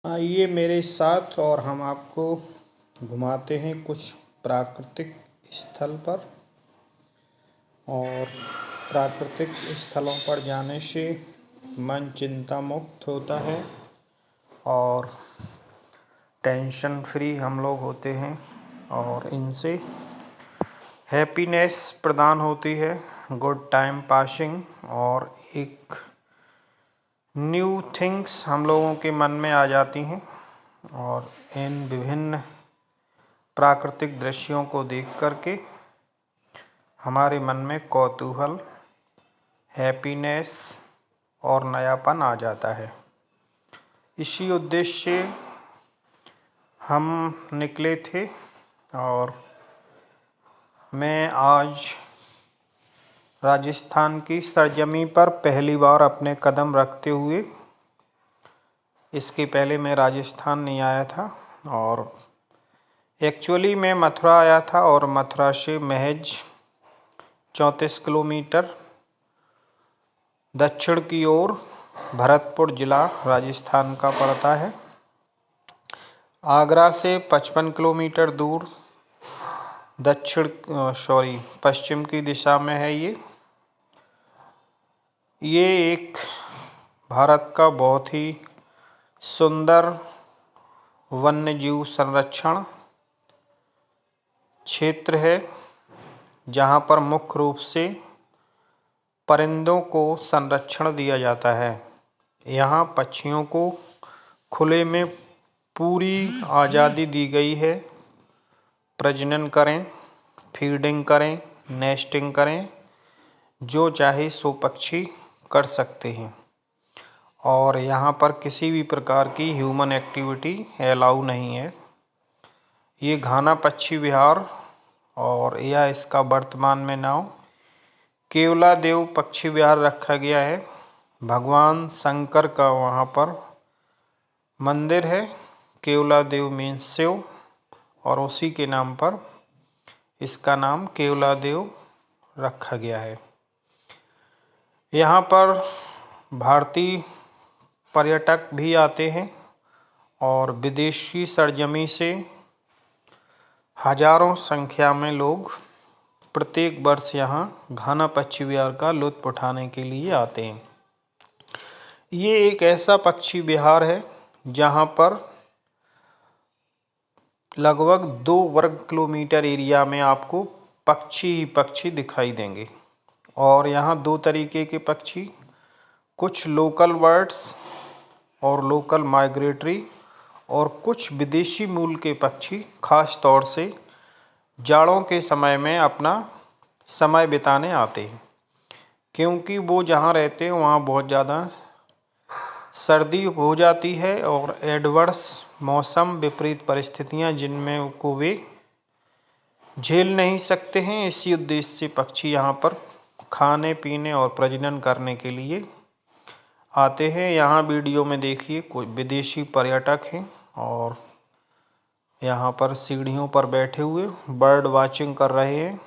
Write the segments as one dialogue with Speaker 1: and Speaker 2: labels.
Speaker 1: आइए मेरे साथ और हम आपको घुमाते हैं कुछ प्राकृतिक स्थल पर। और प्राकृतिक स्थलों पर जाने से मन चिंता मुक्त होता है और टेंशन फ्री हम लोग होते हैं और इनसे हैप्पीनेस प्रदान होती है, गुड टाइम पासिंग और एक न्यू थिंग्स हम लोगों के मन में आ जाती हैं। और इन विभिन्न प्राकृतिक दृश्यों को देख करके हमारे मन में कौतूहल, हैप्पीनेस और नयापन आ जाता है। इसी उद्देश्य से हम निकले थे और मैं आज राजस्थान की सरजमी पर पहली बार अपने कदम रखते हुए, इसके पहले मैं राजस्थान नहीं आया था और एक्चुअली मैं मथुरा आया था और मथुरा से महज 34 किलोमीटर दक्षिण की ओर भरतपुर जिला राजस्थान का पड़ता है। आगरा से 55 किलोमीटर दूर पश्चिम की दिशा में है। ये एक भारत का बहुत ही सुंदर वन्यजीव संरक्षण क्षेत्र है, जहाँ पर मुख्य रूप से परिंदों को संरक्षण दिया जाता है। यहाँ पक्षियों को खुले में पूरी आज़ादी दी गई है, प्रजनन करें, फीडिंग करें, नेस्टिंग करें, जो चाहे सो पक्षी कर सकते हैं। और यहाँ पर किसी भी प्रकार की ह्यूमन एक्टिविटी अलाउ नहीं है। ये घाना पक्षी विहार और या इसका वर्तमान में नाम केवलादेव पक्षी विहार रखा गया है। भगवान शंकर का वहाँ पर मंदिर है। केवलादेव मीन्स शिव और उसी के नाम पर इसका नाम केवलादेव रखा गया है। यहाँ पर भारतीय पर्यटक भी आते हैं और विदेशी सरजमी से हजारों संख्या में लोग प्रत्येक वर्ष यहाँ घाना पक्षी विहार का लुत्फ उठाने के लिए आते हैं। ये एक ऐसा पक्षी विहार है जहाँ पर लगभग 2 वर्ग किलोमीटर एरिया में आपको पक्षी ही पक्षी दिखाई देंगे। और यहाँ 2 तरीके के पक्षी, कुछ लोकल बर्ड्स और लोकल माइग्रेटरी और कुछ विदेशी मूल के पक्षी खास तौर से जाड़ों के समय में अपना समय बिताने आते हैं, क्योंकि वो जहाँ रहते हैं वहाँ बहुत ज़्यादा सर्दी हो जाती है और एडवर्स मौसम विपरीत परिस्थितियाँ जिनमें को वे झेल नहीं सकते हैं। इसी उद्देश्य से पक्षी यहाँ पर खाने पीने और प्रजनन करने के लिए आते हैं। यहाँ वीडियो में देखिए कोई विदेशी पर्यटक हैं और यहाँ पर सीढ़ियों पर बैठे हुए बर्ड वाचिंग कर रहे हैं।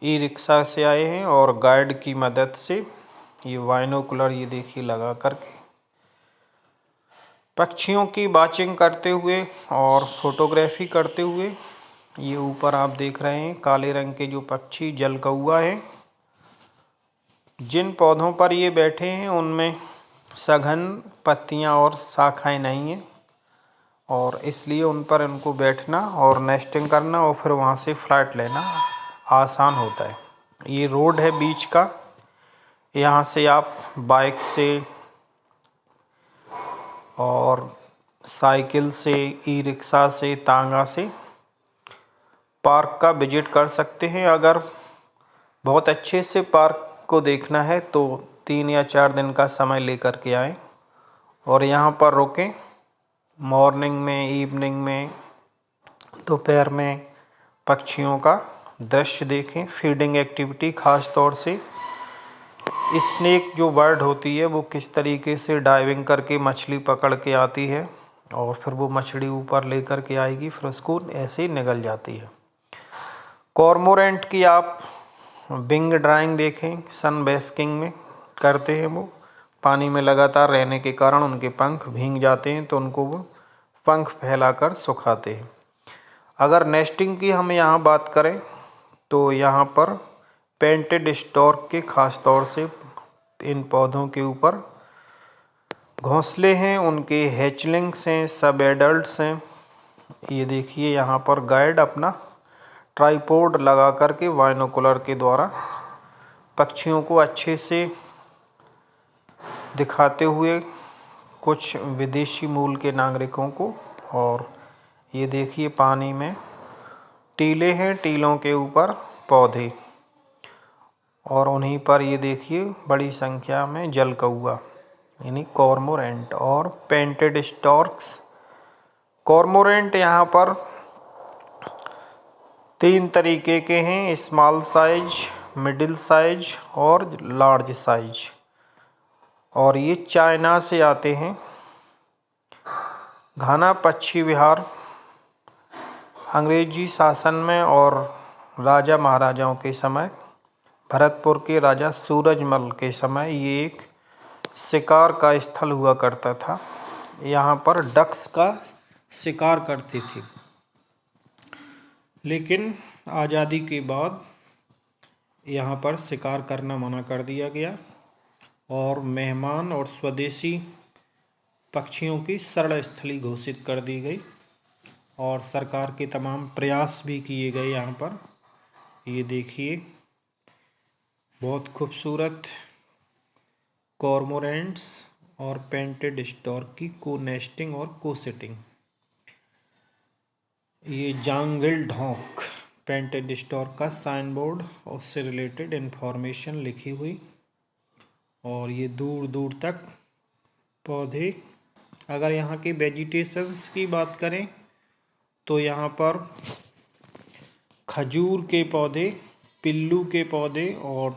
Speaker 1: ई रिक्शा से आए हैं और गाइड की मदद से ये बाइनोकुलर ये देखिए लगा करके पक्षियों की वाचिंग करते हुए और फोटोग्राफी करते हुए। ये ऊपर आप देख रहे हैं काले रंग के जो पक्षी जल कौआ है। जिन पौधों पर ये बैठे हैं उनमें सघन पत्तियां और शाखाएं नहीं हैं और इसलिए उन पर इनको बैठना और नेस्टिंग करना और फिर वहाँ से फ्लाइट लेना आसान होता है। ये रोड है बीच का, यहाँ से आप बाइक से और साइकिल से, ई रिक्शा से, तांगा से पार्क का विजिट कर सकते हैं। अगर बहुत अच्छे से पार्क को देखना है तो 3 या 4 दिन का समय लेकर के आएँ और यहाँ पर रुकें। मॉर्निंग में, इवनिंग में, दोपहर में पक्षियों का दृश्य देखें। फीडिंग एक्टिविटी खास तौर से स्नेक जो बर्ड होती है वो किस तरीके से डाइविंग करके मछली पकड़ के आती है और फिर वो मछली ऊपर लेकर के आएगी, फिर उसको ऐसे ही निगल जाती है। कॉर्मोरेंट की आप विंग ड्राइंग देखें, सन बेस्किंग में करते हैं वो पानी में लगातार रहने के कारण उनके पंख भीग जाते हैं, तो उनको वो पंख फैलाकर सुखाते हैं। अगर नेस्टिंग की हम यहाँ बात करें तो यहाँ पर पेंटेड स्टॉर्क के खास तौर से इन पौधों के ऊपर घोंसले हैं, उनके हैचलिंग्स हैं, सब एडल्ट्स हैं। ये देखिए यहाँ पर गाइड अपना ट्राइपॉड लगा करके बाइनोकुलर के द्वारा पक्षियों को अच्छे से दिखाते हुए कुछ विदेशी मूल के नागरिकों को। और ये देखिए पानी में टीले हैं, टीलों के ऊपर पौधे, और उन्हीं पर ये देखिए बड़ी संख्या में जल कौआ यानी कॉर्मोरेंट और पेंटेड स्टॉर्क्स। कॉर्मोरेंट यहाँ पर 3 तरीके के हैं, स्मॉल साइज, मिडिल साइज और लार्ज साइज, और ये चाइना से आते हैं। घाना पक्षी विहार अंग्रेजी शासन में और राजा महाराजाओं के समय, भरतपुर के राजा सूरजमल के समय ये एक शिकार का स्थल हुआ करता था। यहाँ पर डक्स का शिकार करते थे, लेकिन आज़ादी के बाद यहाँ पर शिकार करना मना कर दिया गया और मेहमान और स्वदेशी पक्षियों की शरण स्थली घोषित कर दी गई, और सरकार के तमाम प्रयास भी किए गए। यहाँ पर ये देखिए बहुत खूबसूरत कॉर्मोरेंट्स और पेंटेड स्टॉर्क की को नेस्टिंग और को सिटिंग। ये जंगल ढोंक पेंटेड स्टॉर्क का साइन बोर्ड, उससे रिलेटेड इन्फॉर्मेशन लिखी हुई, और ये दूर दूर तक पौधे। अगर यहाँ के वेजिटेशंस की बात करें तो यहाँ पर खजूर के पौधे, पिल्लू के पौधे और